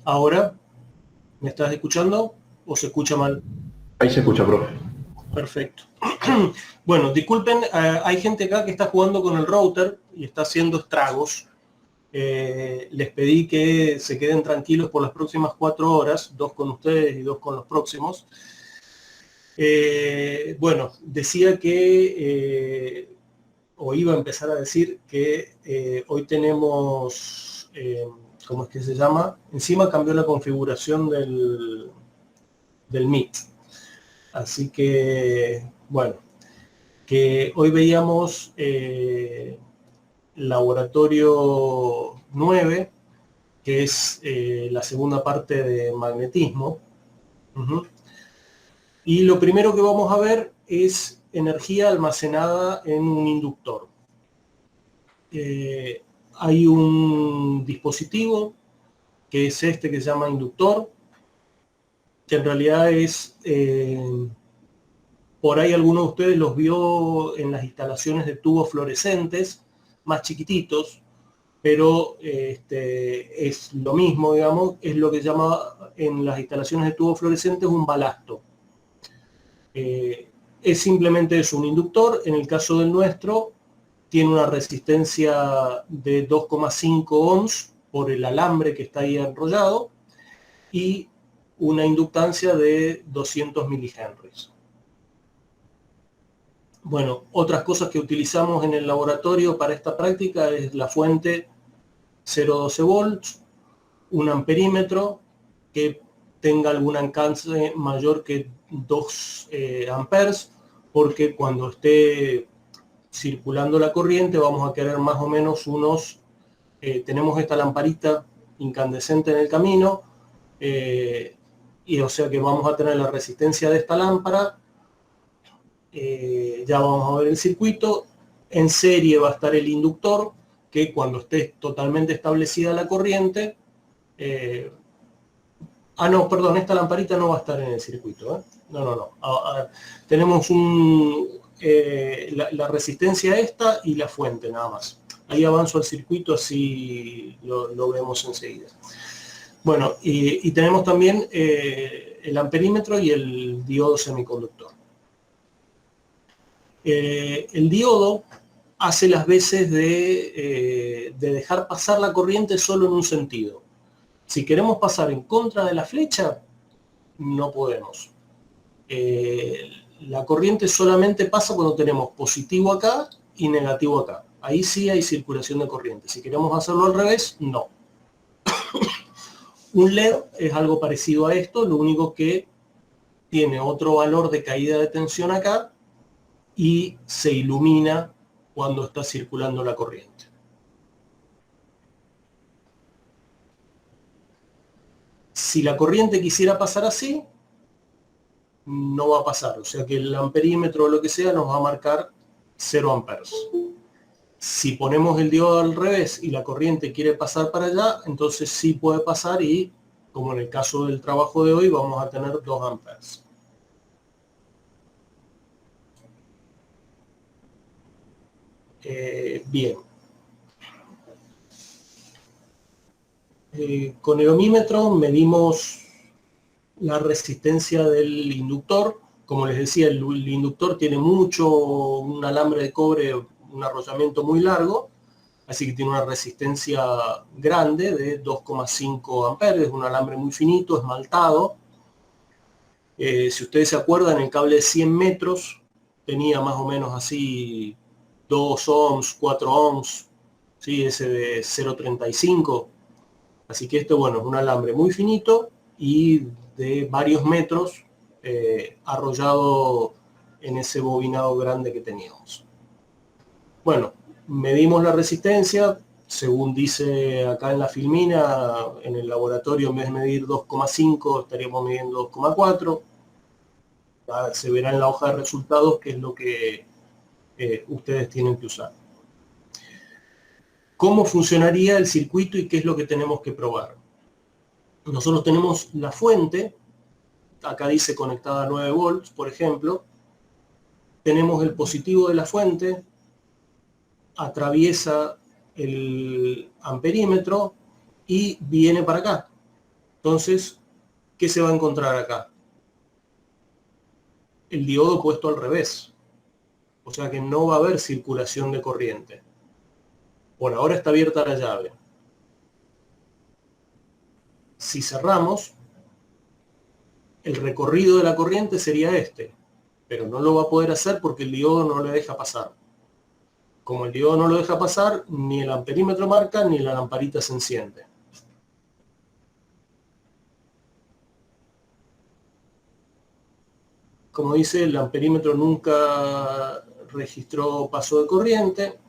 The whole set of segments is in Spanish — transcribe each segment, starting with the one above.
Ahora, ¿me estás escuchando o se escucha mal? Ahí se escucha, profe. Perfecto. Bueno, disculpen, hay gente acá que está jugando con el router y está haciendo estragos. Les pedí que se queden tranquilos por las próximas 4 horas, 2 con ustedes y 2 con los próximos. Bueno, decía que, o iba a empezar a decir que hoy tenemos, ¿cómo es que se llama? Encima cambió la configuración del Meet. Así que, bueno, que hoy veíamos laboratorio 9, que es la segunda parte de magnetismo. Y lo primero que vamos a ver es energía almacenada en un inductor. Hay un dispositivo que es este que se llama inductor, que en realidad es, por ahí alguno de ustedes los vio en las instalaciones de tubos fluorescentes, más chiquititos, pero es lo mismo, digamos, es lo que se llama en las instalaciones de tubos fluorescentes un balasto. Es simplemente es un inductor. En el caso del nuestro, tiene una resistencia de 2,5 ohms por el alambre que está ahí enrollado y una inductancia de 200 milihenries. Bueno, otras cosas que utilizamos en el laboratorio para esta práctica es la fuente 0,12 volts, un amperímetro que tenga algún alcance mayor que 2 amperes, porque cuando esté circulando la corriente vamos a querer más o menos unos, tenemos esta lamparita incandescente en el camino, y o sea que vamos a tener la resistencia de esta lámpara, ya vamos a ver el circuito, en serie va a estar el inductor, que cuando esté totalmente establecida la corriente, no, perdón, esta lamparita no va a estar en el circuito, ¿eh? No. Tenemos la resistencia esta y la fuente, nada más. Ahí avanzo al circuito, así lo vemos enseguida. Bueno, y tenemos también el amperímetro y el diodo semiconductor. El diodo hace las veces de dejar pasar la corriente solo en un sentido. Si queremos pasar en contra de la flecha, no podemos. La corriente solamente pasa cuando tenemos positivo acá y negativo acá. Ahí sí hay circulación de corriente. Si queremos hacerlo al revés, no. Un LED es algo parecido a esto, lo único que tiene otro valor de caída de tensión acá y se ilumina cuando está circulando la corriente. Si la corriente quisiera pasar así, no va a pasar. O sea que el amperímetro o lo que sea nos va a marcar 0 amperes. Si ponemos el diodo al revés y la corriente quiere pasar para allá, entonces sí puede pasar y, como en el caso del trabajo de hoy, vamos a tener 2 amperes. Bien. Con el ohmímetro medimos la resistencia del inductor. Como les decía, el inductor tiene un alambre de cobre, un arrollamiento muy largo, así que tiene una resistencia grande de 2,5 amperes, un alambre muy finito, esmaltado. Si ustedes se acuerdan, el cable de 100 metros tenía más o menos así 2 ohms, 4 ohms, ¿sí? Ese de 0,35. Así que este, bueno, es un alambre muy finito y de varios metros, arrollado en ese bobinado grande que teníamos. Bueno, medimos la resistencia, según dice acá en la filmina, en el laboratorio en vez de medir 2,5 estaríamos midiendo 2,4. Se verá en la hoja de resultados qué es lo que ustedes tienen que usar. ¿Cómo funcionaría el circuito y qué es lo que tenemos que probar? Nosotros tenemos la fuente, acá dice conectada a 9 volts, por ejemplo. Tenemos el positivo de la fuente, atraviesa el amperímetro y viene para acá. Entonces, ¿qué se va a encontrar acá? El diodo puesto al revés. O sea que no va a haber circulación de corriente. Por ahora está abierta la llave. Si cerramos, el recorrido de la corriente sería este, pero no lo va a poder hacer porque el diodo no le deja pasar. Como el diodo no lo deja pasar, ni el amperímetro marca ni la lamparita se enciende. Como dice, el amperímetro nunca registró paso de corriente.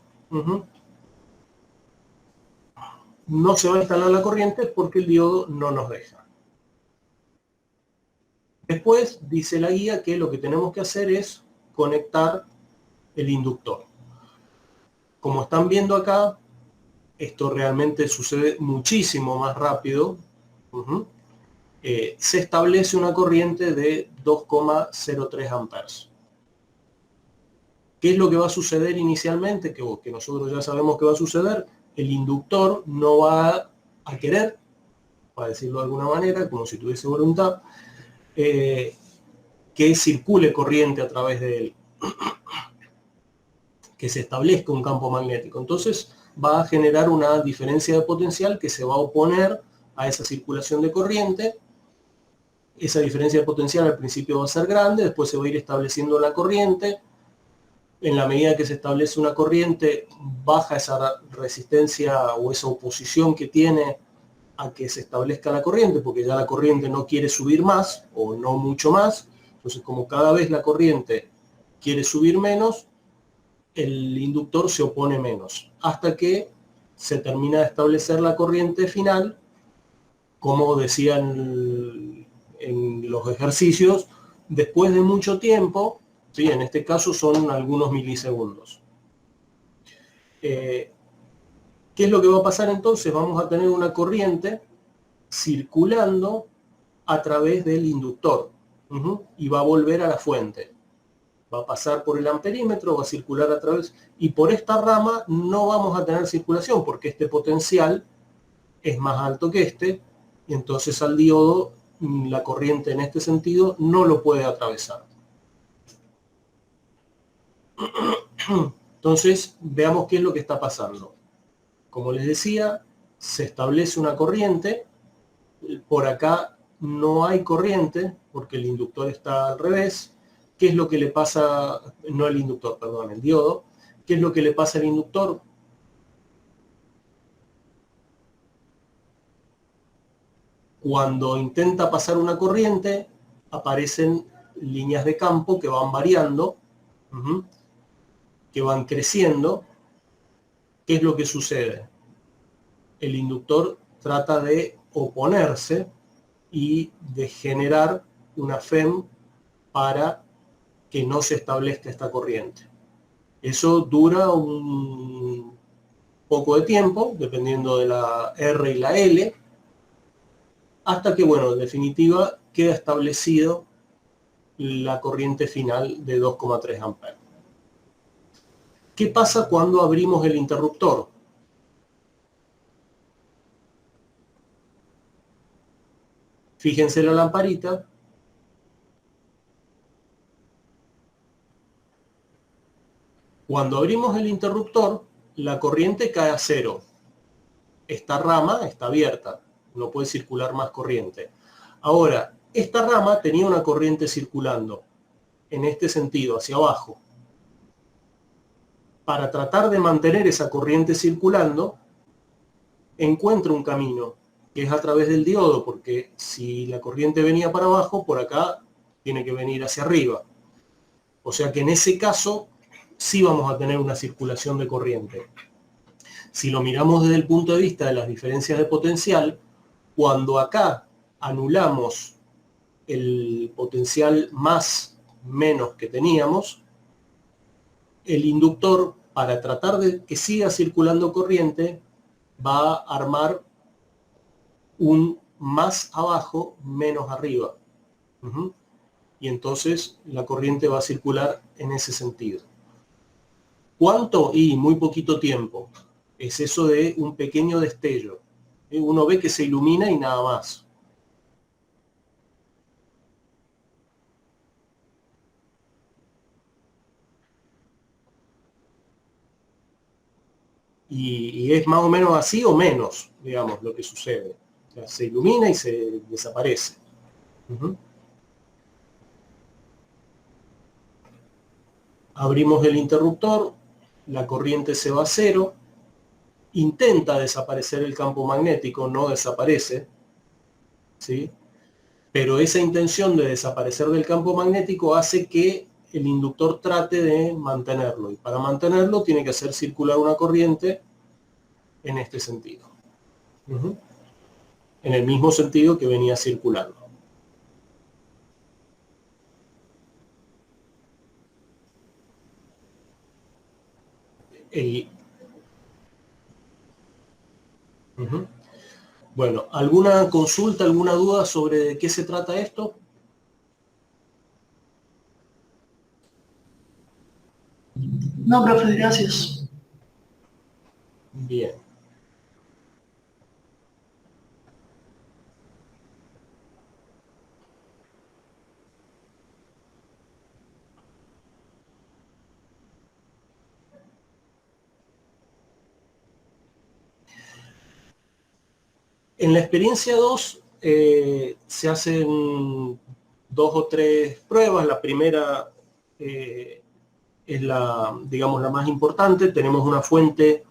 No se va a instalar la corriente porque el diodo no nos deja. Después dice la guía que lo que tenemos que hacer es conectar el inductor. Como están viendo acá, esto realmente sucede muchísimo más rápido. Se establece una corriente de 2,03 amperes. ¿Qué es lo que va a suceder inicialmente? Que nosotros ya sabemos que va a suceder. El inductor no va a querer, para decirlo de alguna manera, como si tuviese voluntad, que circule corriente a través de él, que se establezca un campo magnético. Entonces va a generar una diferencia de potencial que se va a oponer a esa circulación de corriente. Esa diferencia de potencial al principio va a ser grande, después se va a ir estableciendo la corriente. En la medida que se establece una corriente, baja esa resistencia o esa oposición que tiene a que se establezca la corriente, porque ya la corriente no quiere subir más o no mucho más. Entonces, como cada vez la corriente quiere subir menos, el inductor se opone menos, hasta que se termina de establecer la corriente final, como decían en los ejercicios, después de mucho tiempo. Sí, en este caso son algunos milisegundos. ¿Qué es lo que va a pasar entonces? Vamos a tener una corriente circulando a través del inductor y va a volver a la fuente. Va a pasar por el amperímetro, va a circular a través, y por esta rama no vamos a tener circulación porque este potencial es más alto que este, y entonces al diodo la corriente en este sentido no lo puede atravesar. Entonces, veamos qué es lo que está pasando. Como les decía, se establece una corriente. Por acá no hay corriente, porque el inductor está al revés. ¿Qué es lo que le pasa? No el inductor, perdón, el diodo. ¿Qué es lo que le pasa al inductor? Cuando intenta pasar una corriente, aparecen líneas de campo que van variando, que van creciendo. ¿Qué es lo que sucede? El inductor trata de oponerse y de generar una FEM para que no se establezca esta corriente. Eso dura un poco de tiempo, dependiendo de la R y la L, hasta que, bueno, en definitiva, queda establecido la corriente final de 2,3 amperes. ¿Qué pasa cuando abrimos el interruptor? Fíjense la lamparita. Cuando abrimos el interruptor, la corriente cae a cero. Esta rama está abierta, no puede circular más corriente. Ahora, esta rama tenía una corriente circulando en este sentido, hacia abajo. Para tratar de mantener esa corriente circulando, encuentra un camino, que es a través del diodo, porque si la corriente venía para abajo, por acá tiene que venir hacia arriba. O sea que en ese caso sí vamos a tener una circulación de corriente. Si lo miramos desde el punto de vista de las diferencias de potencial, cuando acá anulamos el potencial más menos que teníamos, el inductor, para tratar de que siga circulando corriente, va a armar un más abajo menos arriba. Y entonces la corriente va a circular en ese sentido. ¿Cuánto? Y muy poquito tiempo. Es eso de un pequeño destello. Uno ve que se ilumina y nada más. y es más o menos así o menos, digamos, lo que sucede. O sea, se ilumina y se desaparece. Abrimos el interruptor, la corriente se va a cero, intenta desaparecer el campo magnético, no desaparece, ¿sí? Pero esa intención de desaparecer del campo magnético hace que el inductor trate de mantenerlo, y para mantenerlo tiene que hacer circular una corriente en este sentido. En el mismo sentido que venía circulando. Bueno, ¿alguna consulta, alguna duda sobre de qué se trata esto? No, profe, gracias. Bien. En la experiencia 2 se hacen 2 o 3 pruebas. La primera es la, digamos, la más importante. Tenemos una fuente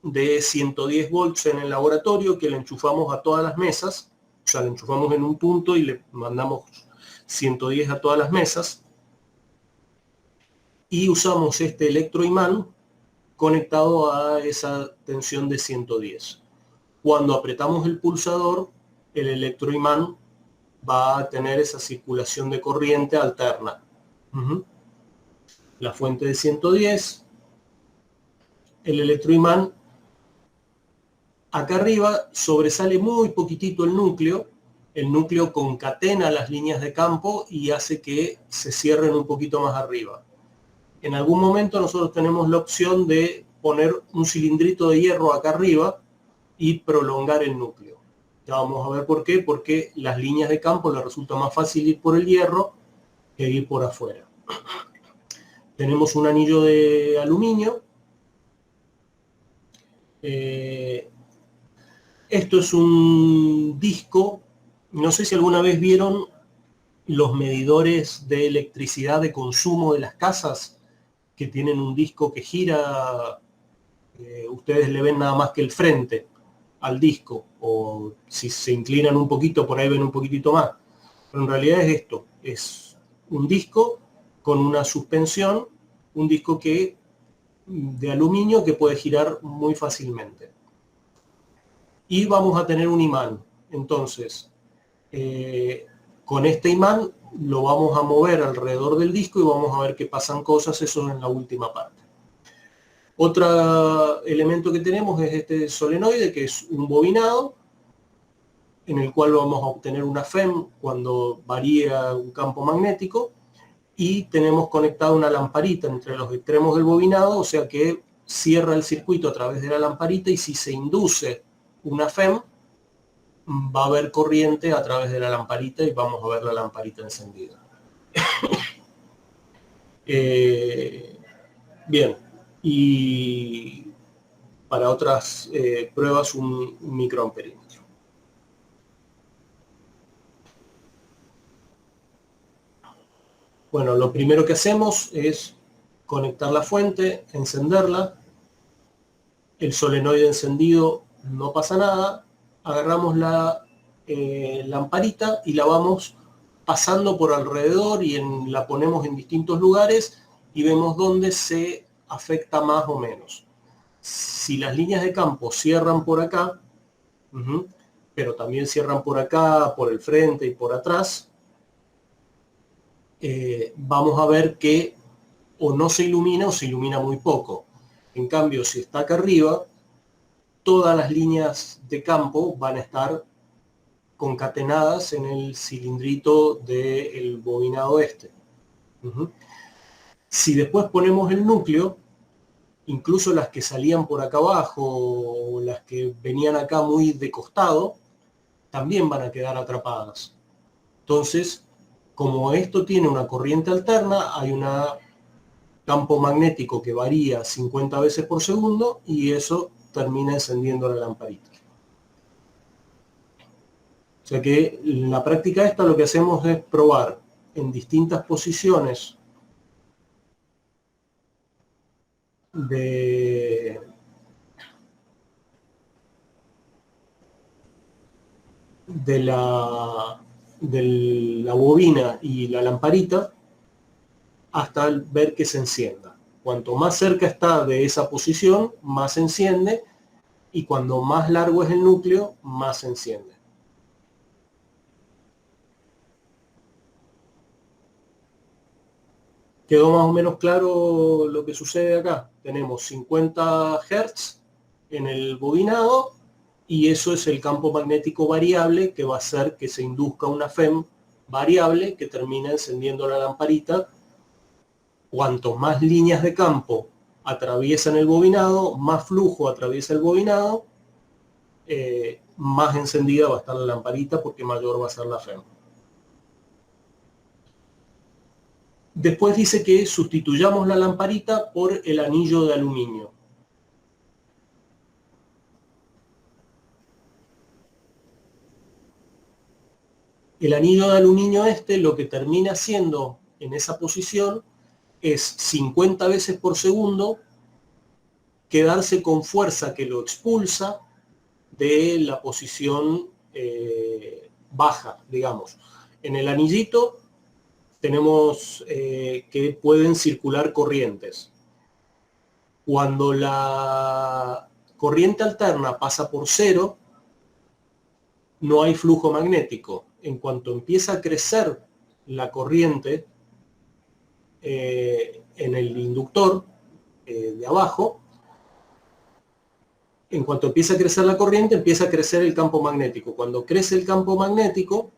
de 110 volts en el laboratorio que le enchufamos a todas las mesas. O sea, le enchufamos en un punto y le mandamos 110 a todas las mesas. Y usamos este electroimán conectado a esa tensión de 110. Cuando apretamos el pulsador, el electroimán va a tener esa circulación de corriente alterna. La fuente de 110, el electroimán, acá arriba sobresale muy poquitito el núcleo concatena las líneas de campo y hace que se cierren un poquito más arriba. En algún momento nosotros tenemos la opción de poner un cilindrito de hierro acá arriba y prolongar el núcleo. Ya vamos a ver por qué, porque las líneas de campo les resulta más fácil ir por el hierro que ir por afuera. Tenemos un anillo de aluminio. Esto es un disco. No sé si alguna vez vieron los medidores de electricidad de consumo de las casas, que tienen un disco que gira. Ustedes le ven nada más que el frente al disco, o si se inclinan un poquito, por ahí ven un poquitito más. Pero en realidad es esto, es un disco con una suspensión, un disco de aluminio que puede girar muy fácilmente. Y vamos a tener un imán. Entonces, con este imán lo vamos a mover alrededor del disco y vamos a ver que pasan cosas, eso en la última parte. Otro elemento que tenemos es este solenoide, que es un bobinado, en el cual vamos a obtener una FEM cuando varía un campo magnético, y tenemos conectada una lamparita entre los extremos del bobinado, o sea que cierra el circuito a través de la lamparita, y si se induce una FEM, va a haber corriente a través de la lamparita y vamos a ver la lamparita encendida. Bien, y para otras pruebas un microamperímetro. Bueno, lo primero que hacemos es conectar la fuente, encenderla. El solenoide encendido, no pasa nada. Agarramos la lamparita y la vamos pasando por alrededor y la ponemos en distintos lugares y vemos dónde se afecta más o menos. Si las líneas de campo cierran por acá, pero también cierran por acá, por el frente y por atrás, vamos a ver que o no se ilumina o se ilumina muy poco. En cambio, si está acá arriba, todas las líneas de campo van a estar concatenadas en el cilindrito del bobinado este. Si después ponemos el núcleo, incluso las que salían por acá abajo o las que venían acá muy de costado, también van a quedar atrapadas. Entonces, como esto tiene una corriente alterna, hay una campo magnético que varía 50 veces por segundo y eso termina encendiendo la lamparita. O sea que en la práctica esta lo que hacemos es probar en distintas posiciones de la bobina y la lamparita hasta ver que se encienda. Cuanto más cerca está de esa posición, más se enciende, y cuando más largo es el núcleo, más se enciende. ¿Quedó más o menos claro lo que sucede acá? Tenemos 50 Hz en el bobinado y eso es el campo magnético variable que va a hacer que se induzca una FEM variable que termina encendiendo la lamparita. Cuanto más líneas de campo atraviesan el bobinado, más flujo atraviesa el bobinado, más encendida va a estar la lamparita porque mayor va a ser la FEM. Después dice que sustituyamos la lamparita por el anillo de aluminio. El anillo de aluminio lo que termina haciendo en esa posición es 50 veces por segundo quedarse con fuerza que lo expulsa de la posición baja, digamos. En el anillito tenemos que pueden circular corrientes. Cuando la corriente alterna pasa por cero, no hay flujo magnético. En cuanto empieza a crecer la corriente en el inductor de abajo, en cuanto empieza a crecer la corriente, empieza a crecer el campo magnético. Cuando crece el campo magnético,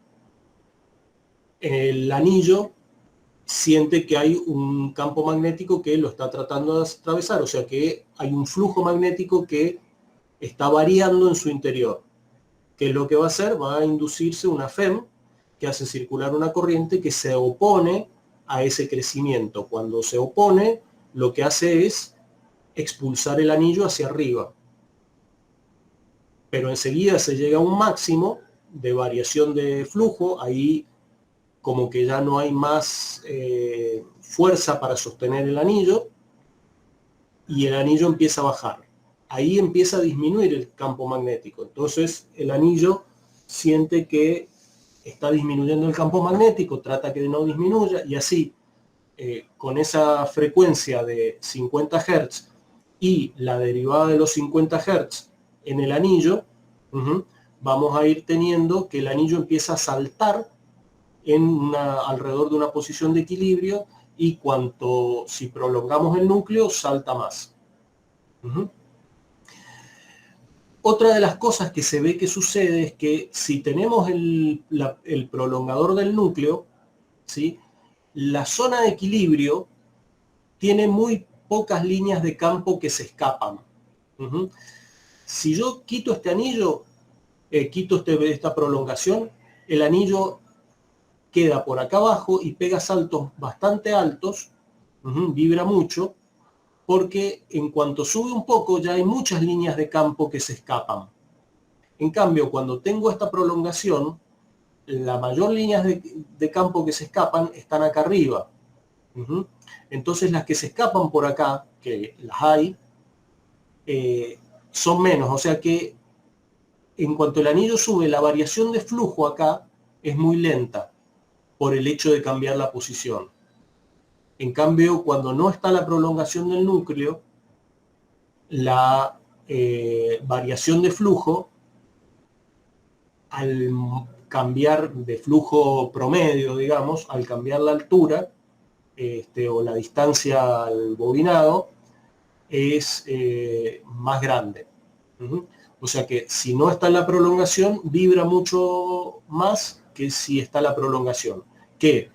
el anillo siente que hay un campo magnético que lo está tratando de atravesar, o sea que hay un flujo magnético que está variando en su interior. ¿Qué es lo que va a hacer? Va a inducirse una FEM que hace circular una corriente que se opone a ese crecimiento. Cuando se opone, lo que hace es expulsar el anillo hacia arriba. Pero enseguida se llega a un máximo de variación de flujo, ahí como que ya no hay más fuerza para sostener el anillo y el anillo empieza a bajar. Ahí empieza a disminuir el campo magnético. Entonces el anillo siente que está disminuyendo el campo magnético, trata que no disminuya y así con esa frecuencia de 50 Hz y la derivada de los 50 Hz en el anillo, vamos a ir teniendo que el anillo empieza a saltar alrededor de una posición de equilibrio y si prolongamos el núcleo, salta más. Otra de las cosas que se ve que sucede es que si tenemos el prolongador del núcleo, ¿sí?, la zona de equilibrio tiene muy pocas líneas de campo que se escapan. Si yo quito este anillo, quito esta prolongación, el anillo queda por acá abajo y pega saltos bastante altos, vibra mucho, porque en cuanto sube un poco ya hay muchas líneas de campo que se escapan. En cambio, cuando tengo esta prolongación, la mayor líneas de campo que se escapan están acá arriba. Entonces las que se escapan por acá, que las hay, son menos. O sea que en cuanto el anillo sube, la variación de flujo acá es muy lenta por el hecho de cambiar la posición. En cambio, cuando no está la prolongación del núcleo, la variación de flujo, al cambiar de flujo promedio, digamos, al cambiar la altura o la distancia al bobinado, es más grande. O sea que si no está la prolongación, vibra mucho más que si está la prolongación. Que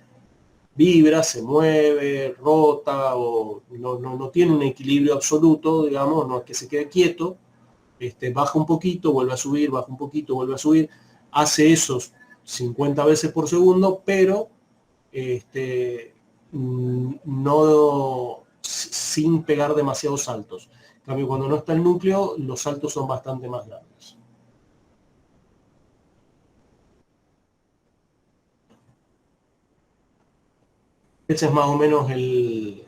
vibra, se mueve, rota, o no tiene un equilibrio absoluto, digamos, no es que se quede quieto, baja un poquito, vuelve a subir, baja un poquito, vuelve a subir, hace esos 50 veces por segundo, pero no sin pegar demasiados saltos. En cambio, cuando no está el núcleo, los saltos son bastante más grandes. Ese es más o menos el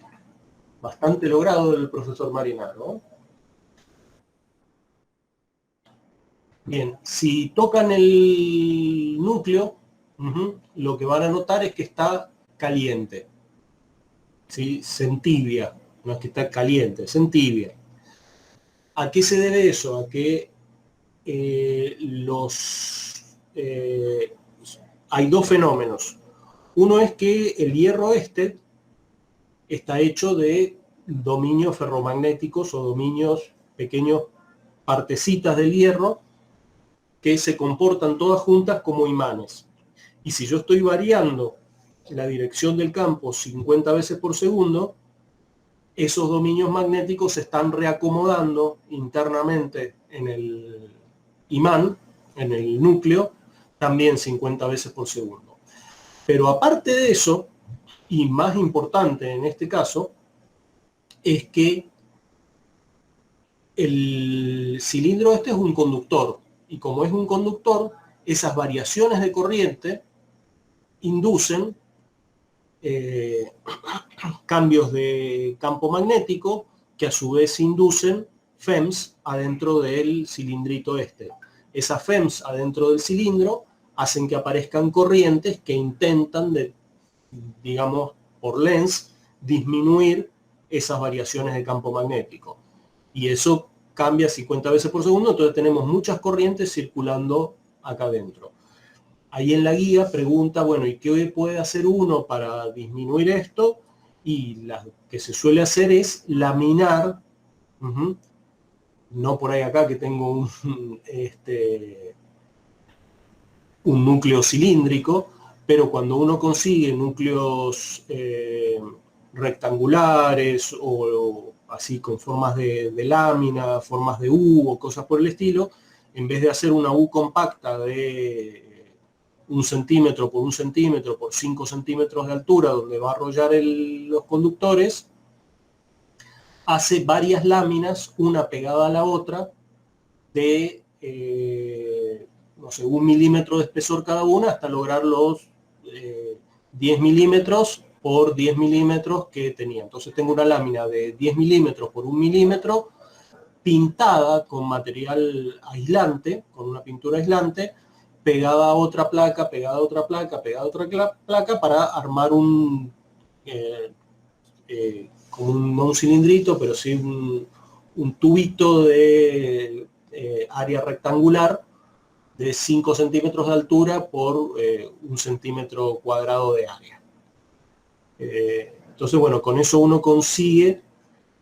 bastante logrado del profesor Marinaro. Bien, si tocan el núcleo, lo que van a notar es que está caliente. ¿Sí? Se entibia, no es que está caliente, se entibia. ¿A qué se debe eso? A que hay dos fenómenos. Uno es que el hierro este está hecho de dominios ferromagnéticos o dominios, pequeños partecitas del hierro que se comportan todas juntas como imanes. Y si yo estoy variando la dirección del campo 50 veces por segundo, esos dominios magnéticos se están reacomodando internamente en el imán, en el núcleo, también 50 veces por segundo. Pero aparte de eso, y más importante en este caso, es que el cilindro este es un conductor, y como es un conductor, esas variaciones de corriente inducen cambios de campo magnético que a su vez inducen FEMS adentro del cilindrito este. Esas FEMS adentro del cilindro hacen que aparezcan corrientes que intentan, digamos, por Lenz, disminuir esas variaciones de campo magnético. Y eso cambia 50 veces por segundo, entonces tenemos muchas corrientes circulando acá adentro. Ahí en la guía pregunta, bueno, ¿y qué puede hacer uno para disminuir esto? Y lo que se suele hacer es laminar, no por ahí acá que tengo un núcleo cilíndrico, pero cuando uno consigue núcleos rectangulares o así con formas de lámina, formas de U o cosas por el estilo, en vez de hacer una U compacta de 1 centímetro por 1 centímetro por 5 centímetros de altura, donde va a arrollar los conductores, hace varias láminas, una pegada a la otra, de, no sé, 1 milímetro de espesor cada una, hasta lograr los 10 milímetros por 10 milímetros que tenía. Entonces tengo una lámina de 10 milímetros por 1 milímetro, pintada con material aislante, con una pintura aislante, pegada a otra placa, pegada a otra placa, pegada a otra placa, para armar un, como no un cilindrito, pero sí un tubito de área rectangular de 5 centímetros de altura por 1 centímetro cuadrado de área. Entonces, bueno, con eso uno consigue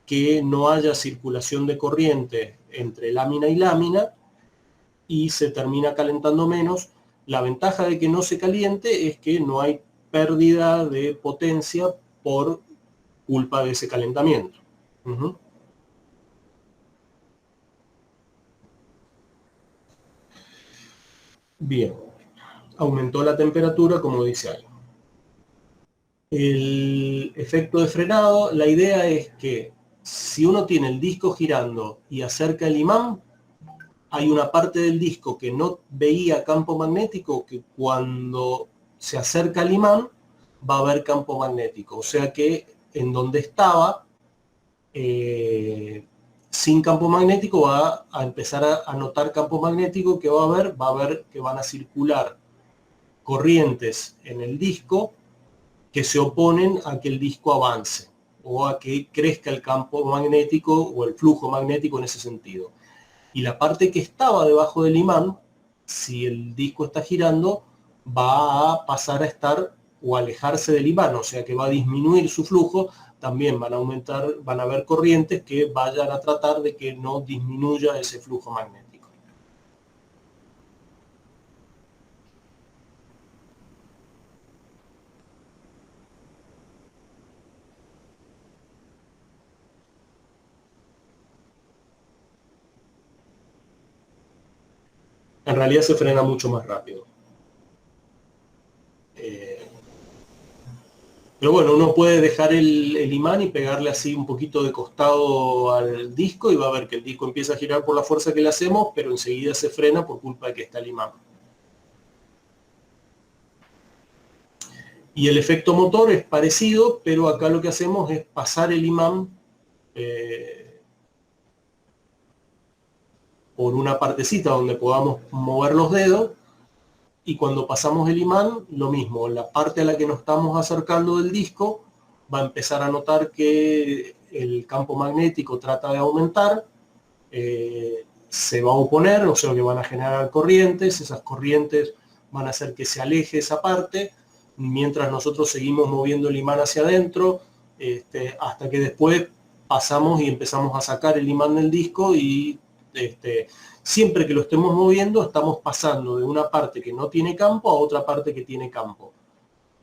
que no haya circulación de corriente entre lámina y lámina y se termina calentando menos. La ventaja de que no se caliente es que no hay pérdida de potencia por culpa de ese calentamiento. Bien, aumentó la temperatura como dice ahí. El efecto de frenado, la idea es que si uno tiene el disco girando y acerca el imán, hay una parte del disco que no veía campo magnético, que cuando se acerca al imán va a haber campo magnético. O sea que en donde estaba, sin campo magnético, va a empezar a notar campo magnético que va a ver que van a circular corrientes en el disco que se oponen a que el disco avance o a que crezca el campo magnético o el flujo magnético en ese sentido. Y la parte que estaba debajo del imán, si el disco está girando, va a pasar a estar o alejarse del imán, o sea que va a disminuir su flujo. También van a haber corrientes que vayan a tratar de que no disminuya ese flujo magnético. En realidad se frena mucho más rápido. Pero bueno, uno puede dejar el imán y pegarle así un poquito de costado al disco y va a ver que el disco empieza a girar por la fuerza que le hacemos, pero enseguida se frena por culpa de que está el imán. Y el efecto motor es parecido, pero acá lo que hacemos es pasar el imán por una partecita donde podamos mover los dedos, y cuando pasamos el imán, lo mismo, la parte a la que nos estamos acercando del disco va a empezar a notar que el campo magnético trata de aumentar, se va a oponer, o sea que van a generar corrientes, esas corrientes van a hacer que se aleje esa parte, mientras nosotros seguimos moviendo el imán hacia adentro, hasta que después pasamos y empezamos a sacar el imán del disco y siempre que lo estemos moviendo estamos pasando de una parte que no tiene campo a otra parte que tiene campo.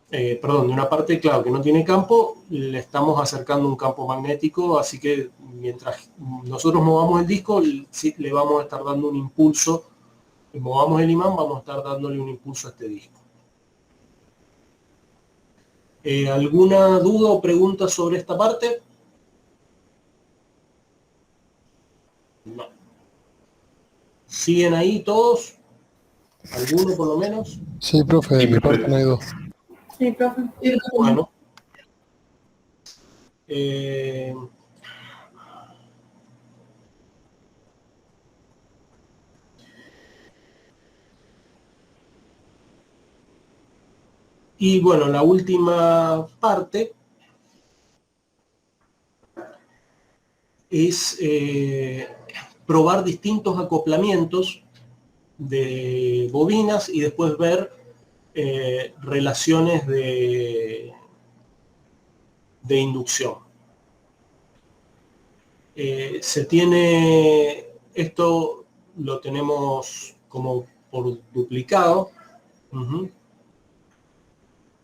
Perdón, de una parte, claro, que no tiene campo, le estamos acercando un campo magnético, así que mientras nosotros movamos el disco, le vamos a estar dando un impulso, movamos el imán, vamos a estar dándole un impulso a este disco. ¿Alguna duda o pregunta sobre esta parte? No. ¿Siguen ahí todos? ¿Alguno por lo menos? Sí, profe, de mi parte no hay duda. Sí, profe. Bueno. Y bueno, la última parte es probar distintos acoplamientos de bobinas y después ver relaciones de inducción. Se tiene, esto lo tenemos como por duplicado.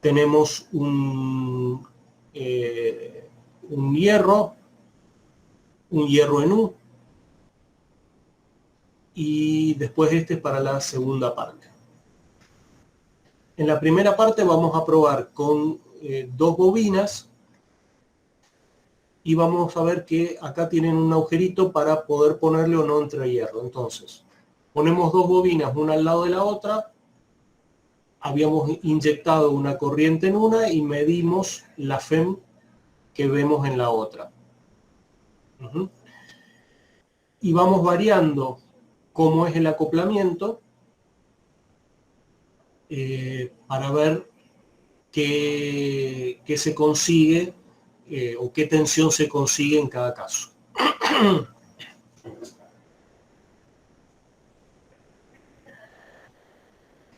Tenemos un hierro en U, y después este es para la segunda parte. En la primera parte vamos a probar con dos bobinas y vamos a ver que acá tienen un agujerito para poder ponerle o no entrehierro. Entonces, ponemos dos bobinas una al lado de la otra, habíamos inyectado una corriente en una y medimos la FEM que vemos en la otra. Y vamos variando cómo es el acoplamiento para ver qué se consigue o qué tensión se consigue en cada caso.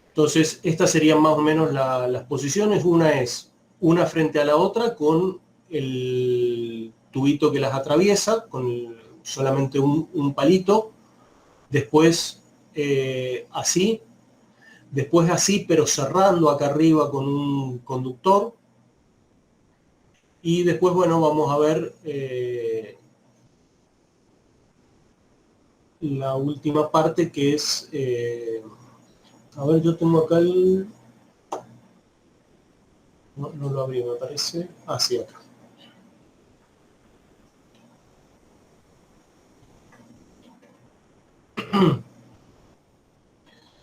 Entonces, estas serían más o menos las posiciones. Una frente a la otra con el tubito que las atraviesa, con solamente un palito. Después así. Después así, pero cerrando acá arriba con un conductor. Y después, bueno, vamos a ver la última parte que es... a ver, yo tengo acá el... No lo abrí, me parece. Ah, sí, acá.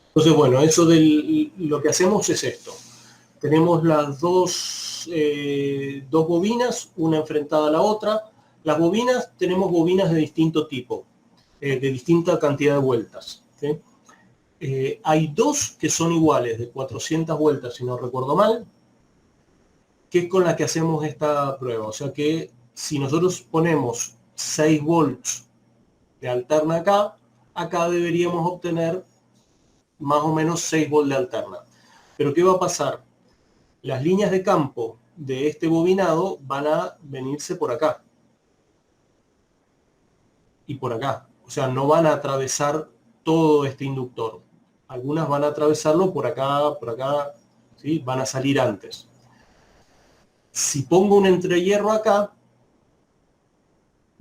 Entonces, bueno, eso lo que hacemos es esto. Tenemos las dos bobinas, una enfrentada a la otra. Las bobinas, tenemos bobinas de distinto tipo, de distinta cantidad de vueltas, ¿sí? Hay dos que son iguales, de 400 vueltas, si no recuerdo mal, que es con la que hacemos esta prueba. O sea que si nosotros ponemos 6 volts de alterna acá deberíamos obtener más o menos 6 volts de alterna. Pero ¿qué va a pasar? Las líneas de campo de este bobinado van a venirse por acá y por acá. O sea, no van a atravesar todo este inductor. Algunas van a atravesarlo por acá, ¿sí? Van a salir antes. Si pongo un entrehierro acá,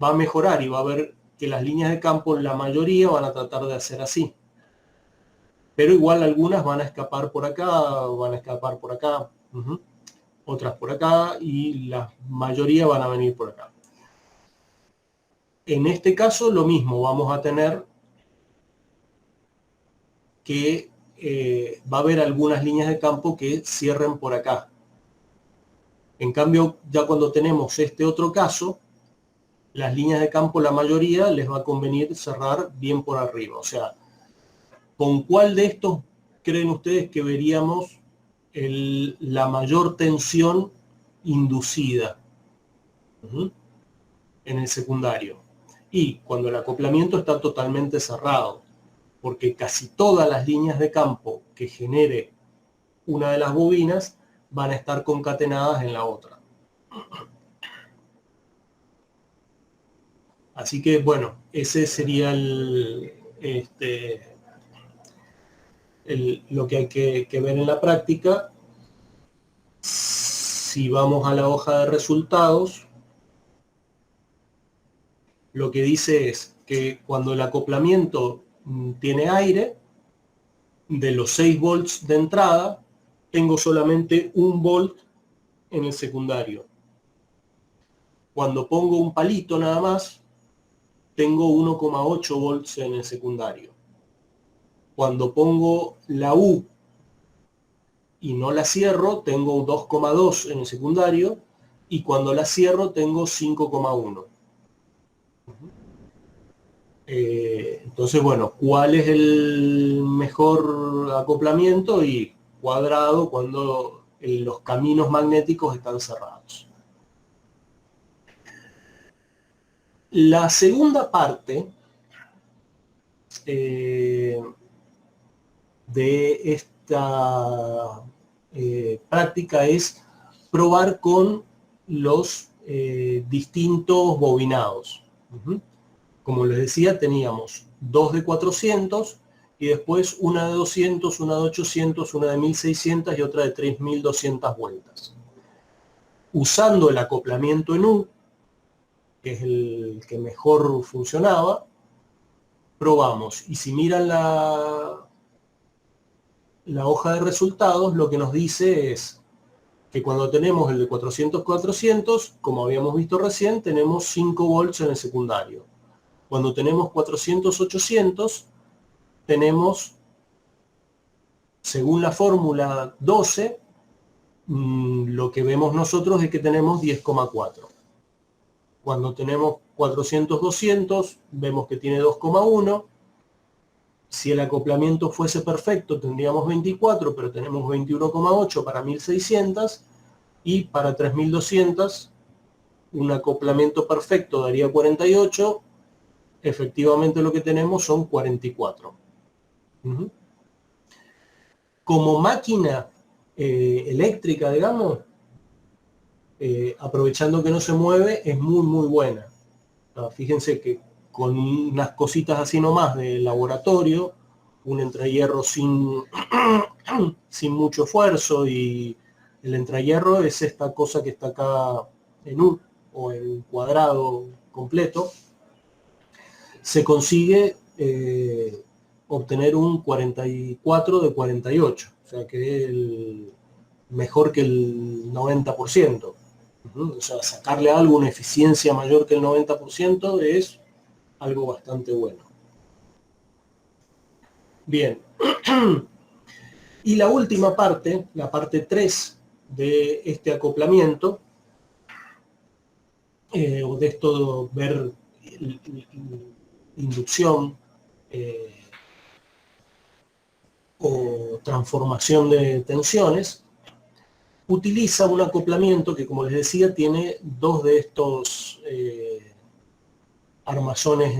va a mejorar y va a ver que las líneas de campo, la mayoría, van a tratar de hacer así. Pero igual algunas van a escapar por acá, van a escapar por acá. otras por acá y la mayoría van a venir por acá. En este caso lo mismo, vamos a tener que va a haber algunas líneas de campo que cierren por acá. En cambio, ya cuando tenemos este otro caso, las líneas de campo, la mayoría les va a convenir cerrar bien por arriba. O sea, ¿con cuál de estos creen ustedes que veríamos la mayor tensión inducida en el secundario? Y cuando el acoplamiento está totalmente cerrado, porque casi todas las líneas de campo que genere una de las bobinas van a estar concatenadas en la otra. Así que, bueno, ese sería lo que hay que ver en la práctica. Si vamos a la hoja de resultados, lo que dice es que cuando el acoplamiento tiene aire, de los 6 volts de entrada, tengo solamente 1 volt en el secundario. Cuando pongo un palito nada más, tengo 1,8 volts en el secundario. Cuando pongo la U y no la cierro, tengo 2,2 en el secundario, y cuando la cierro tengo 5,1. Entonces, bueno, ¿cuál es el mejor acoplamiento? Y cuadrado cuando los caminos magnéticos están cerrados. La segunda parte de esta práctica es probar con los distintos bobinados. Como les decía, teníamos 2 de 400 y después una de 200, una de 800, una de 1600 y otra de 3200 vueltas. Usando el acoplamiento en U, que es el que mejor funcionaba, probamos. Y si miran la hoja de resultados, lo que nos dice es que cuando tenemos el de 400-400, como habíamos visto recién, tenemos 5 volts en el secundario. Cuando tenemos 400-800, tenemos, según la fórmula 12, lo que vemos nosotros es que tenemos 10,4. Cuando tenemos 400-200, vemos que tiene 2,1. Si el acoplamiento fuese perfecto, tendríamos 24, pero tenemos 21,8 para 1600, y para 3200, un acoplamiento perfecto daría 48. Efectivamente lo que tenemos son 44. Como máquina eléctrica, digamos, aprovechando que no se mueve, es muy buena. Fíjense que con unas cositas así nomás de laboratorio, un entrehierro sin mucho esfuerzo, y el entrehierro es esta cosa que está acá en U o en cuadrado completo, se consigue obtener un 44 de 48, o sea que es mejor que el 90%. O sea, sacarle algo una eficiencia mayor que el 90% es algo bastante bueno. Bien. Y la última parte, la parte 3 de este acoplamiento, o de esto ver inducción o transformación de tensiones, utiliza un acoplamiento que, como les decía, tiene 2 de estos armazones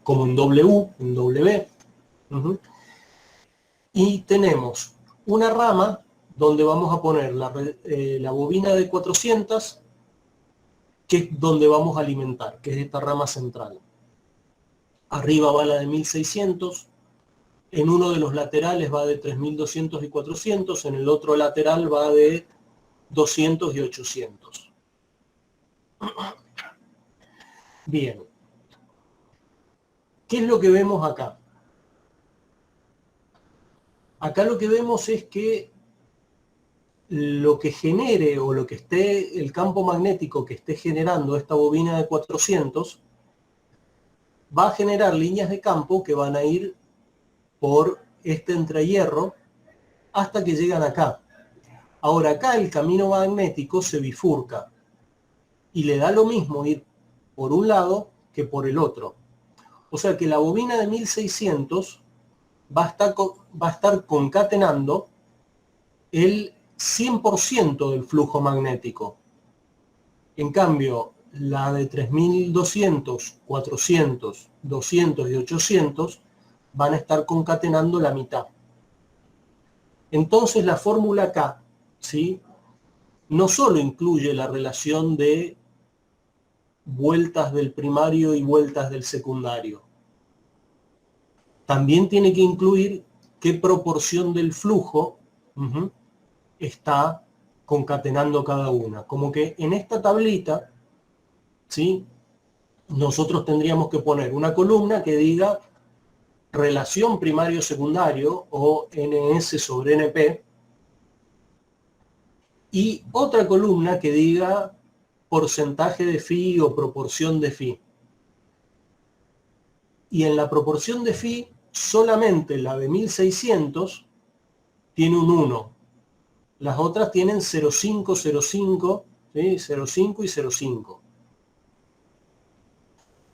como en W, en W. Y tenemos una rama donde vamos a poner la bobina de 400, que es donde vamos a alimentar, que es esta rama central. Arriba va la de 1600, en uno de los laterales va de 3200 y 400, en el otro lateral va de 200 y 800. Bien. ¿Qué es lo que vemos acá? Acá lo que vemos es que lo que genere o lo que esté, el campo magnético que esté generando esta bobina de 400, va a generar líneas de campo que van a ir por este entrehierro hasta que llegan acá. Ahora acá el camino magnético se bifurca y le da lo mismo ir por un lado que por el otro. O sea que la bobina de 1600 va a estar concatenando el 100% del flujo magnético. En cambio, la de 3200, 400, 200 y 800 van a estar concatenando la mitad. Entonces la fórmula K, ¿sí?, no solo incluye la relación de vueltas del primario y vueltas del secundario, también tiene que incluir qué proporción del flujo está concatenando cada una. Como que en esta tablita, ¿sí?, nosotros tendríamos que poner una columna que diga relación primario-secundario o NS sobre NP, y otra columna que diga porcentaje de phi o proporción de phi. Y en la proporción de phi, solamente la de 1600 tiene un 1. Las otras tienen 0,5, 0,5, ¿sí?, 0,5 y 0,5.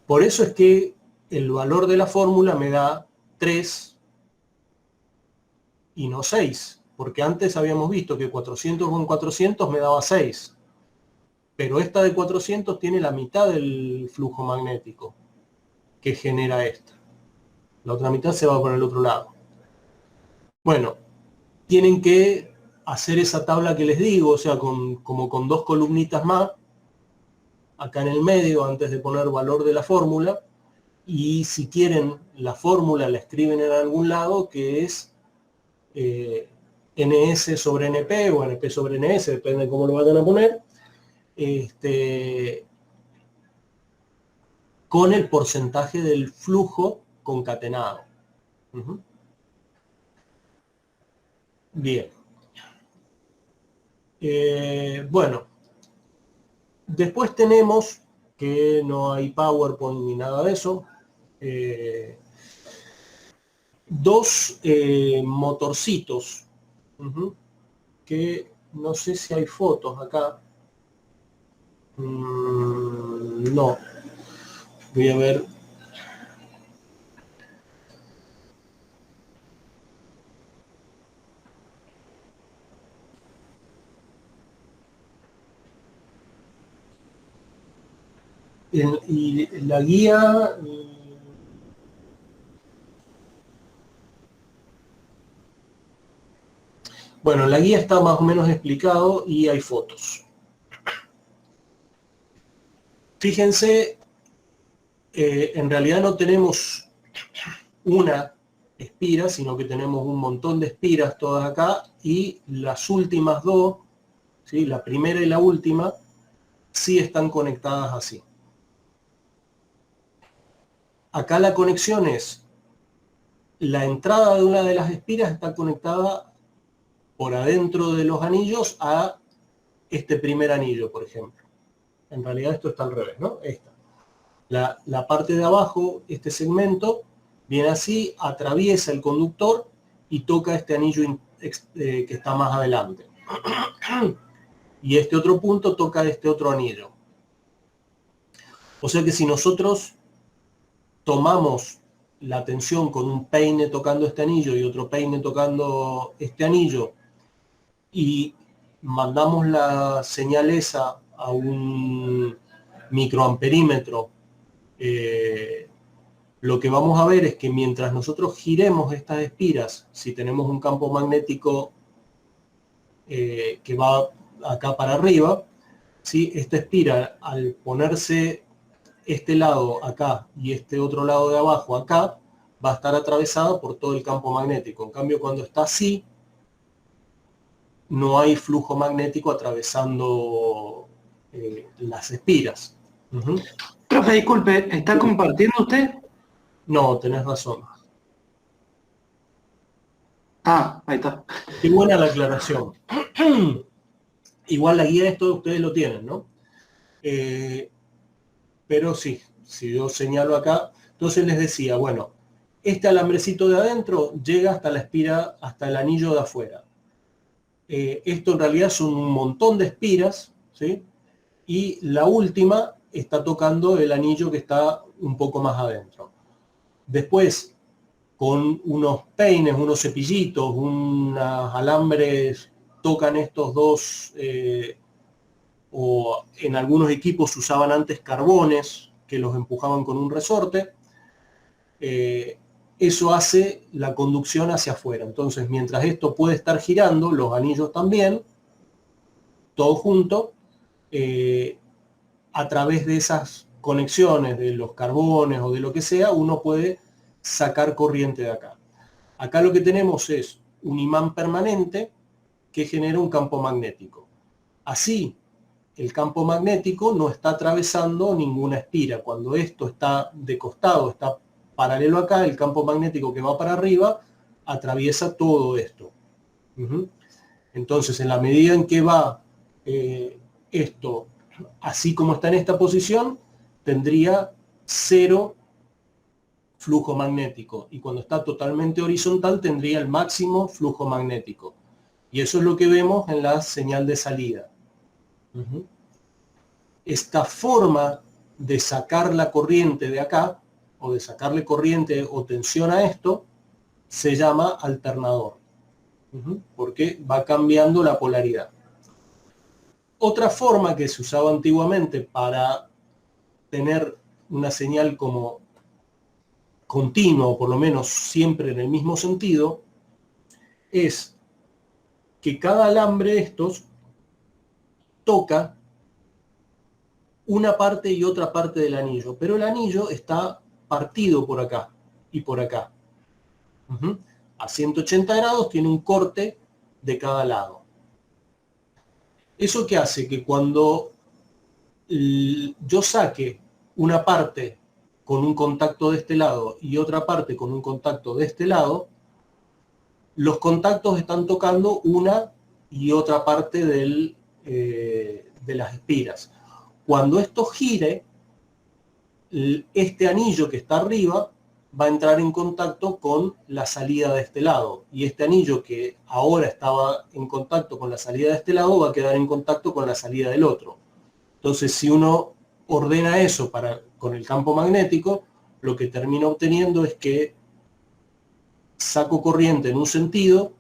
Por eso es que el valor de la fórmula me da 3 y no 6. Porque antes habíamos visto que 400 con 400 me daba 6. Pero esta de 400 tiene la mitad del flujo magnético que genera esta. La otra mitad se va por el otro lado. Bueno, tienen que hacer esa tabla que les digo, o sea, como con dos columnitas más, acá en el medio, antes de poner valor de la fórmula, y si quieren la fórmula la escriben en algún lado, que es NS sobre NP o NP sobre NS, depende de cómo lo vayan a poner, con el porcentaje del flujo concatenado. Bien. Bueno, después tenemos, que no hay PowerPoint ni nada de eso, dos motorcitos, que no sé si hay fotos acá. No. Voy a ver. Y la guía... Bueno, la guía está más o menos explicado y hay fotos. Fíjense, en realidad no tenemos una espira, sino que tenemos un montón de espiras todas acá, y las últimas dos, ¿sí?, la primera y la última, sí están conectadas así. Acá la conexión es, la entrada de una de las espiras está conectada por adentro de los anillos a este primer anillo, por ejemplo. En realidad esto está al revés, ¿no? Esta. La parte de abajo, este segmento, viene así, atraviesa el conductor y toca este anillo que está más adelante. Y este otro punto toca este otro anillo. O sea que si nosotros tomamos la tensión con un peine tocando este anillo y otro peine tocando este anillo y mandamos la señal esa a un microamperímetro, lo que vamos a ver es que mientras nosotros giremos estas espiras, si tenemos un campo magnético que va acá para arriba, ¿sí?, esta espira, al ponerse este lado acá y este otro lado de abajo acá, va a estar atravesada por todo el campo magnético. En cambio, cuando está así, no hay flujo magnético atravesando las espiras. Profe, disculpe, ¿está compartiendo usted? No, tenés razón. Ah, ahí está. Qué buena la aclaración. Igual la guía de esto ustedes lo tienen, ¿no? Pero sí, si yo señalo acá, entonces les decía, bueno, este alambrecito de adentro llega hasta la espira, hasta el anillo de afuera. Esto en realidad son un montón de espiras, ¿sí? Y la última está tocando el anillo que está un poco más adentro. Después, con unos peines, unos cepillitos, unos alambres, tocan estos dos, o en algunos equipos usaban antes carbones que los empujaban con un resorte. Eso hace la conducción hacia afuera. Entonces, mientras esto puede estar girando, los anillos también, todo junto, a través de esas conexiones de los carbones o de lo que sea, uno puede sacar corriente de acá. Acá lo que tenemos es un imán permanente que genera un campo magnético. Así, el campo magnético no está atravesando ninguna espira. Cuando esto está de costado, está paralelo acá, el campo magnético que va para arriba atraviesa todo esto. Entonces, en la medida en que va esto, así como está en esta posición, tendría 0 flujo magnético. Y cuando está totalmente horizontal, tendría el máximo flujo magnético. Y eso es lo que vemos en la señal de salida. Esta forma de sacar la corriente de acá, o de sacarle corriente o tensión a esto, se llama alternador, porque va cambiando la polaridad. Otra forma que se usaba antiguamente para tener una señal como continua, o por lo menos siempre en el mismo sentido, es que cada alambre de estos toca una parte y otra parte del anillo, pero el anillo está partido por acá y por acá. A 180 grados tiene un corte de cada lado. ¿Eso qué hace? Que cuando yo saque una parte con un contacto de este lado y otra parte con un contacto de este lado, los contactos están tocando una y otra parte de las espiras. Cuando esto gire, este anillo que está arriba va a entrar en contacto con la salida de este lado. Y este anillo que ahora estaba en contacto con la salida de este lado va a quedar en contacto con la salida del otro. Entonces, si uno ordena eso con el campo magnético, lo que termina obteniendo es que saco corriente en un sentido,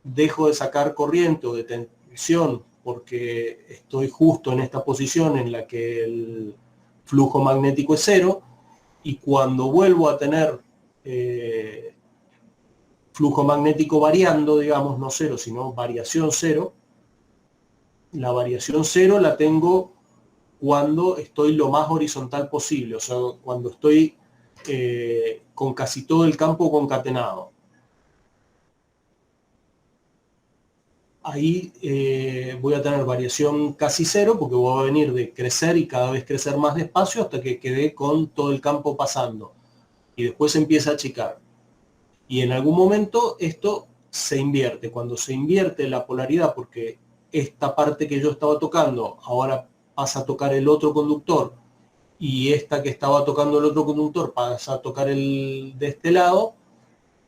dejo de sacar corriente o de tensión porque estoy justo en esta posición en la que el flujo magnético es 0, y cuando vuelvo a tener flujo magnético variando, digamos, no 0, sino variación 0, la variación 0 la tengo cuando estoy lo más horizontal posible, o sea, cuando estoy con casi todo el campo concatenado. Ahí voy a tener variación casi 0 porque voy a venir de crecer y cada vez crecer más despacio hasta que quede con todo el campo pasando. Y después empieza a achicar. Y en algún momento esto se invierte. Cuando se invierte la polaridad, porque esta parte que yo estaba tocando ahora pasa a tocar el otro conductor, y esta que estaba tocando el otro conductor pasa a tocar el de este lado,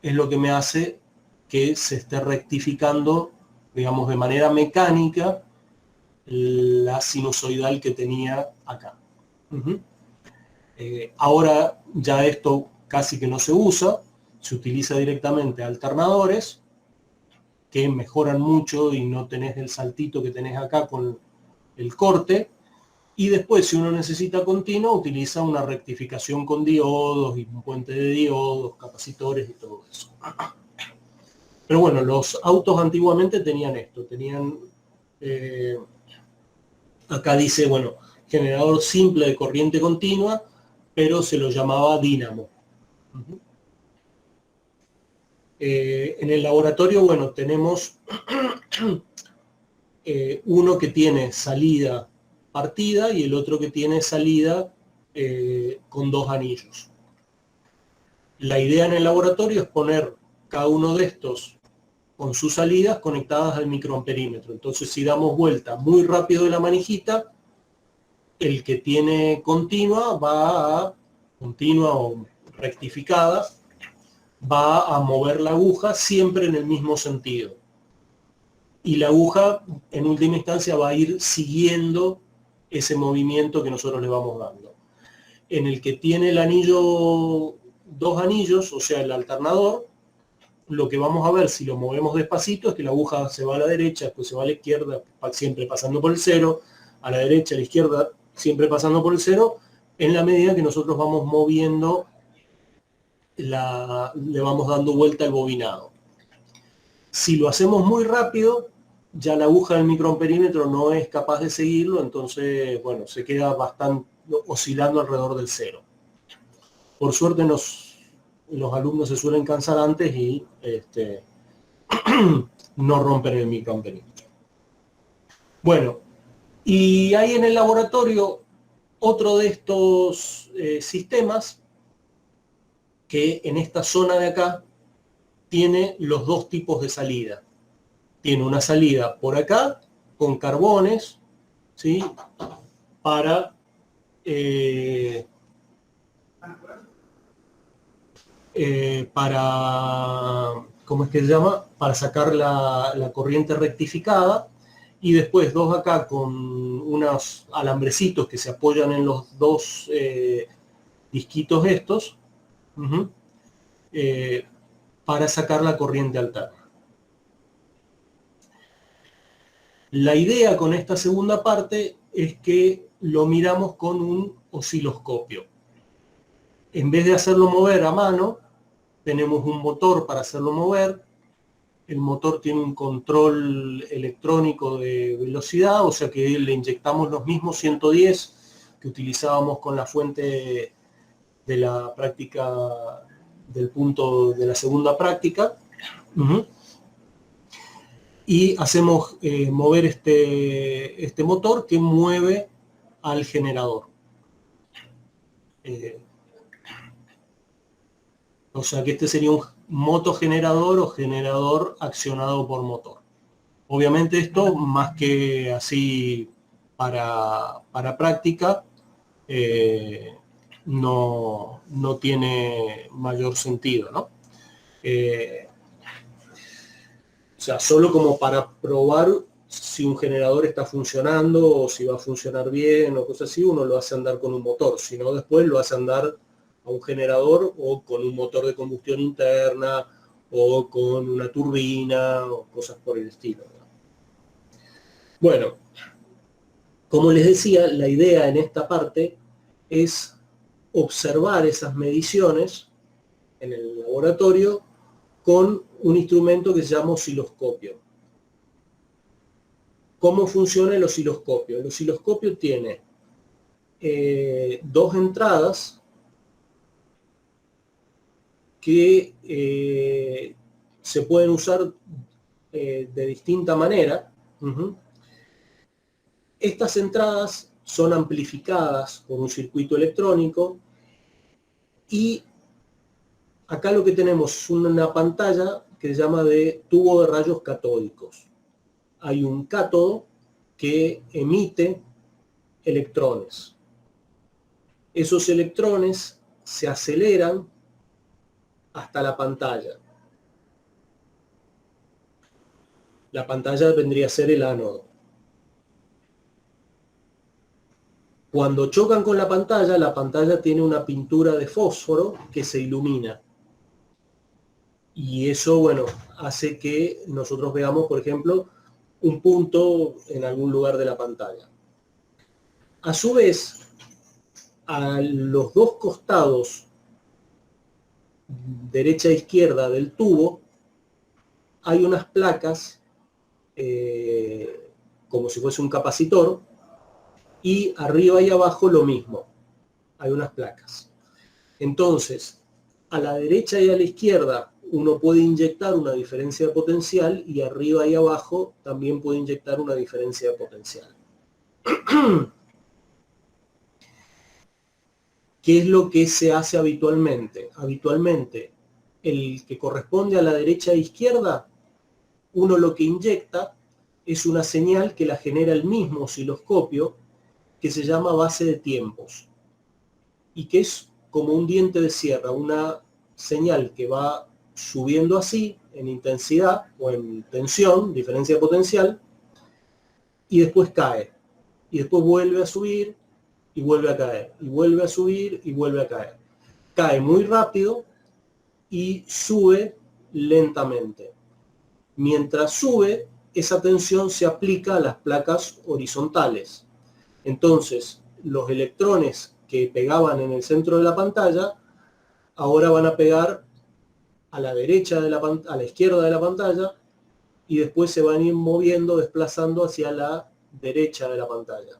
es lo que me hace que se esté rectificando, digamos, de manera mecánica la sinusoidal que tenía acá. Ahora ya esto casi que no se usa, se utiliza directamente alternadores que mejoran mucho y no tenés el saltito que tenés acá con el corte. Y después, si uno necesita continuo, utiliza una rectificación con diodos y un puente de diodos, capacitores y todo eso. Pero bueno, los autos antiguamente tenían esto, tenían, acá dice, bueno, generador simple de corriente continua, pero se lo llamaba dínamo. En el laboratorio, bueno, tenemos uno que tiene salida partida y el otro que tiene salida con 2 anillos. La idea en el laboratorio es poner cada uno de estos con sus salidas conectadas al microamperímetro. Entonces, si damos vuelta muy rápido de la manijita, el que tiene continua o rectificada, va a mover la aguja siempre en el mismo sentido. Y la aguja, en última instancia, va a ir siguiendo ese movimiento que nosotros le vamos dando. En el que tiene el anillo, dos anillos, o sea, el alternador, lo que vamos a ver si lo movemos despacito es que la aguja se va a la derecha, después se va a la izquierda, siempre pasando por el cero, a la derecha, a la izquierda, siempre pasando por el cero, en la medida que nosotros vamos moviendo, le vamos dando vuelta al bobinado. Si lo hacemos muy rápido, ya la aguja del microamperímetro no es capaz de seguirlo, entonces, bueno, se queda bastante oscilando alrededor del cero. Por suerte los alumnos se suelen cansar antes y no rompen el microamperímetro. Bueno, y hay en el laboratorio otro de estos sistemas que en esta zona de acá tiene los dos tipos de salida. Tiene una salida por acá con carbones, ¿sí? Para ¿cómo es que se llama? Para sacar la corriente rectificada, y después dos acá con unos alambrecitos que se apoyan en los dos disquitos estos, para sacar la corriente alterna. La idea con esta segunda parte es que lo miramos con un osciloscopio. En vez de hacerlo mover a mano, tenemos un motor para hacerlo mover. El motor tiene un control electrónico de velocidad, o sea que le inyectamos los mismos 110 que utilizábamos con la fuente de la práctica, del punto de la segunda práctica. Y hacemos mover este motor que mueve al generador. O sea que este sería un motogenerador o generador accionado por motor. Obviamente esto, más que así para práctica, no tiene mayor sentido, ¿no? O sea, solo como para probar si un generador está funcionando o si va a funcionar bien o cosas así, uno lo hace andar con un motor, si no después lo hace andar a un generador o con un motor de combustión interna o con una turbina o cosas por el estilo, ¿no? Bueno, como les decía, la idea en esta parte es observar esas mediciones en el laboratorio con un instrumento que se llama osciloscopio. ¿Cómo funciona el osciloscopio? El osciloscopio tiene dos entradas que se pueden usar de distinta manera. Estas entradas son amplificadas por un circuito electrónico y acá lo que tenemos es una pantalla que se llama de tubo de rayos catódicos. Hay un cátodo que emite electrones. Esos electrones se aceleran hasta la pantalla. La pantalla vendría a ser el ánodo. Cuando chocan con la pantalla tiene una pintura de fósforo que se ilumina. Y eso, bueno, hace que nosotros veamos, por ejemplo, un punto en algún lugar de la pantalla. A su vez, a los dos costados, derecha e izquierda del tubo, hay unas placas, como si fuese un capacitor, y arriba y abajo lo mismo, hay unas placas. Entonces, a la derecha y a la izquierda uno puede inyectar una diferencia de potencial y arriba y abajo también puede inyectar una diferencia de potencial. ¿Qué es lo que se hace habitualmente? Habitualmente, el que corresponde a la derecha e izquierda uno lo que inyecta es una señal que la genera el mismo osciloscopio, que se llama base de tiempos, y que es como un diente de sierra, una señal que va subiendo así, en intensidad o en tensión, diferencia potencial, y después cae, y después vuelve a subir, y vuelve a caer, y vuelve a subir, y vuelve a caer. Cae muy rápido y sube lentamente. Mientras sube, esa tensión se aplica a las placas horizontales. Entonces, los electrones que pegaban en el centro de la pantalla, ahora van a pegar a la derecha de a la izquierda de la pantalla, y después se van a ir moviendo, desplazando hacia la derecha de la pantalla.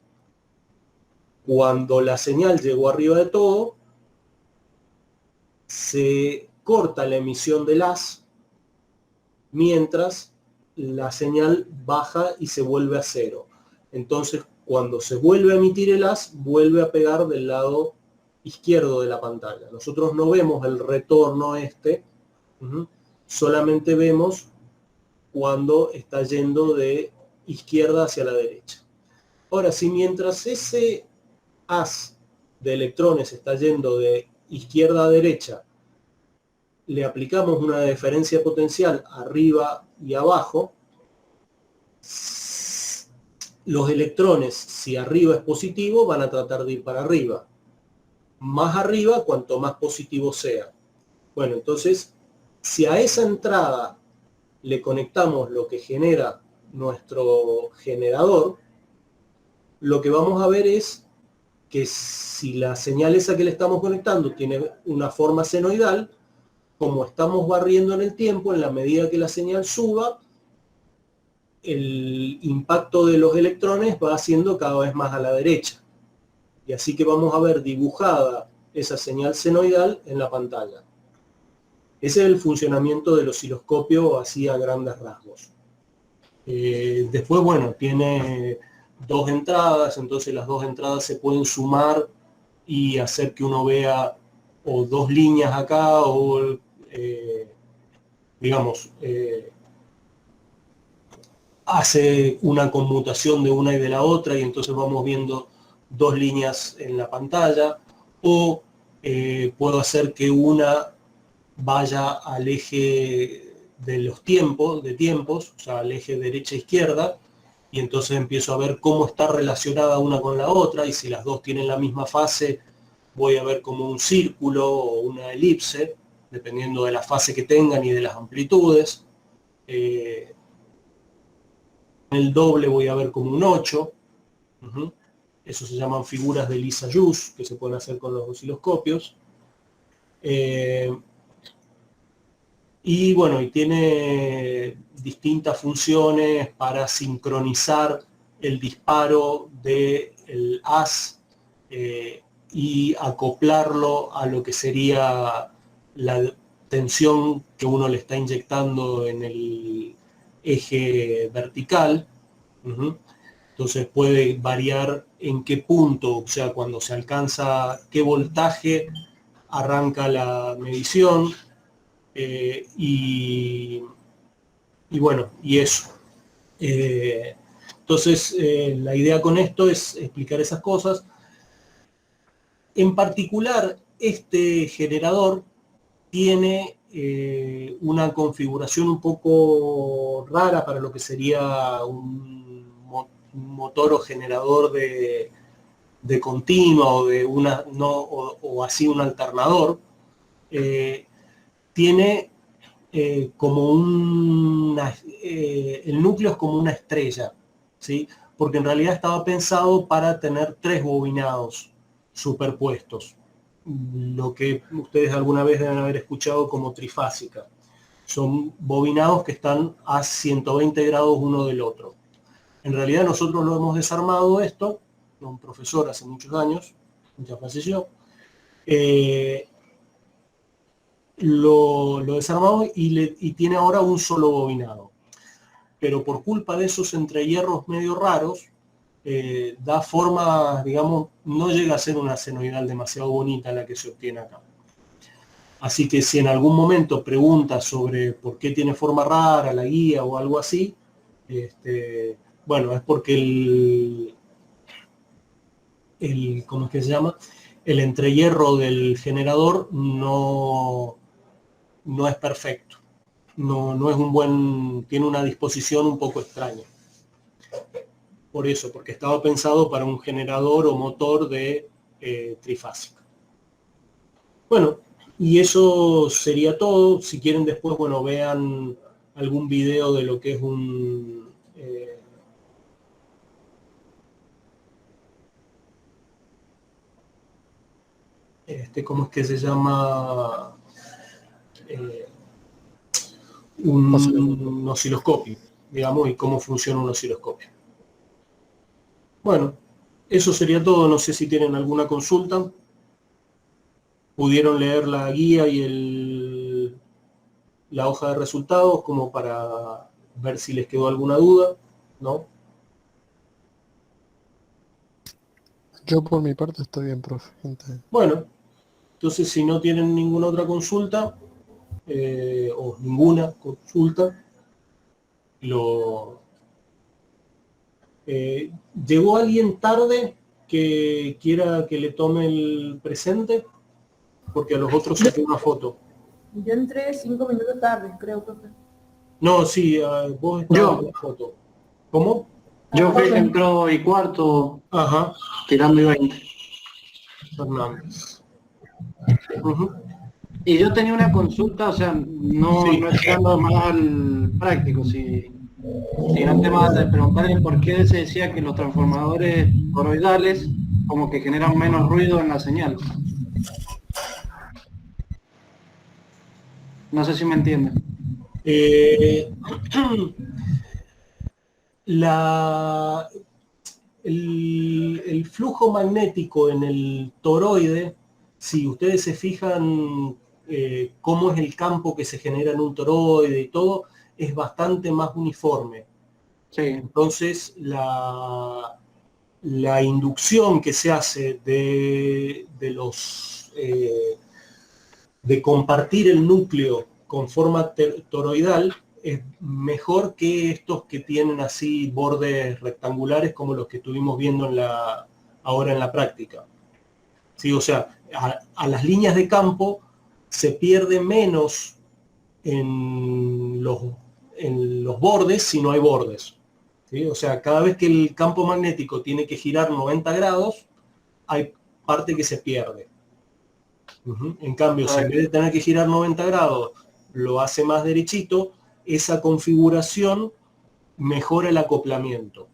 Cuando la señal llegó arriba de todo, se corta la emisión del haz, mientras la señal baja y se vuelve a cero. Entonces, cuando se vuelve a emitir el haz, vuelve a pegar del lado izquierdo de la pantalla. Nosotros no vemos el retorno solamente vemos cuando está yendo de izquierda hacia la derecha. Ahora, si mientras ese haz de electrones está yendo de izquierda a derecha, le aplicamos una diferencia potencial arriba y abajo, los electrones, si arriba es positivo, van a tratar de ir para arriba. Más arriba, cuanto más positivo sea. Bueno, entonces, si a esa entrada le conectamos lo que genera nuestro generador, lo que vamos a ver es que si la señal esa que le estamos conectando tiene una forma senoidal, como estamos barriendo en el tiempo, en la medida que la señal suba, el impacto de los electrones va haciendo cada vez más a la derecha. Y así que vamos a ver dibujada esa señal senoidal en la pantalla. Ese es el funcionamiento del osciloscopio así a grandes rasgos. Después, bueno, tiene dos entradas, entonces las dos entradas se pueden sumar y hacer que uno vea o dos líneas acá o, digamos, hace una conmutación de una y de la otra y entonces vamos viendo dos líneas en la pantalla, o puedo hacer que una vaya al eje de los tiempos, o sea, al eje derecha-izquierda, y entonces empiezo a ver cómo está relacionada una con la otra, y si las dos tienen la misma fase, voy a ver como un círculo o una elipse, dependiendo de la fase que tengan y de las amplitudes. El doble voy a ver como un 8. Eso se llaman figuras de Lissajous, que se pueden hacer con los osciloscopios. Y bueno, y tiene distintas funciones para sincronizar el disparo del haz y acoplarlo a lo que sería la tensión que uno le está inyectando en el eje vertical. Entonces puede variar en qué punto, o sea, cuando se alcanza qué voltaje arranca la medición, y bueno, y eso. Entonces, la idea con esto es explicar esas cosas. En particular, este generador tiene una configuración un poco rara para lo que sería un motor o generador de continua o de una o así un alternador. Tiene como el núcleo es como una estrella, ¿sí? Porque en realidad estaba pensado para tener 3 bobinados superpuestos, lo que ustedes alguna vez deben haber escuchado como trifásica. Son bobinados que están a 120 grados uno del otro. En realidad nosotros lo hemos desarmado esto, un profesor hace muchos años, ya falleció, lo desarmamos y tiene ahora un solo bobinado. Pero por culpa de esos entrehierros medio raros, da forma, digamos, no llega a ser una senoidal demasiado bonita la que se obtiene acá. Así que si en algún momento pregunta sobre por qué tiene forma rara la guía o algo así, bueno, es porque ¿cómo es que se llama? El entrehierro del generador no es perfecto. No es tiene una disposición un poco extraña. Por eso, porque estaba pensado para un generador o motor de trifásico. Bueno, y eso sería todo. Si quieren después, bueno, vean algún video de lo que es ¿cómo es que se llama? Un osciloscopio, digamos, y cómo funciona un osciloscopio. Bueno, eso sería todo. No sé si tienen alguna consulta. ¿Pudieron leer la guía y la hoja de resultados como para ver si les quedó alguna duda? ¿No? Yo por mi parte estoy bien, profe. Bueno, entonces si no tienen ninguna otra consulta, o ninguna consulta, ¿llegó alguien tarde que quiera que le tome el presente? Porque a los otros saqué una foto. Yo entré 5 minutos tarde, creo, profe. No, sí, vos estabas en Yo. la foto. ¿Cómo? Yo fui que entró y cuarto, Ajá, tirando y 20. Fernández. Ujú. Y yo tenía una consulta, o sea, no, Sí. no tirando más al práctico, sino el tema de preguntarle por qué se decía que los transformadores toroidales como que generan menos ruido en la señal. No sé si me entienden. Eh, el flujo magnético en el toroide, si ustedes se fijan cómo es el campo que se genera en un toroide y todo, es bastante más uniforme. Sí. Entonces, la inducción que se hace de compartir el núcleo con forma toroidal es mejor que estos que tienen así bordes rectangulares como los que estuvimos viendo ahora en la práctica. ¿Sí? O sea, a las líneas de campo se pierde menos en los bordes si no hay bordes. ¿Sí? O sea, cada vez que el campo magnético tiene que girar 90 grados, hay parte que se pierde. En cambio, si en vez de tener que girar 90 grados, lo hace más derechito, esa configuración mejora el acoplamiento.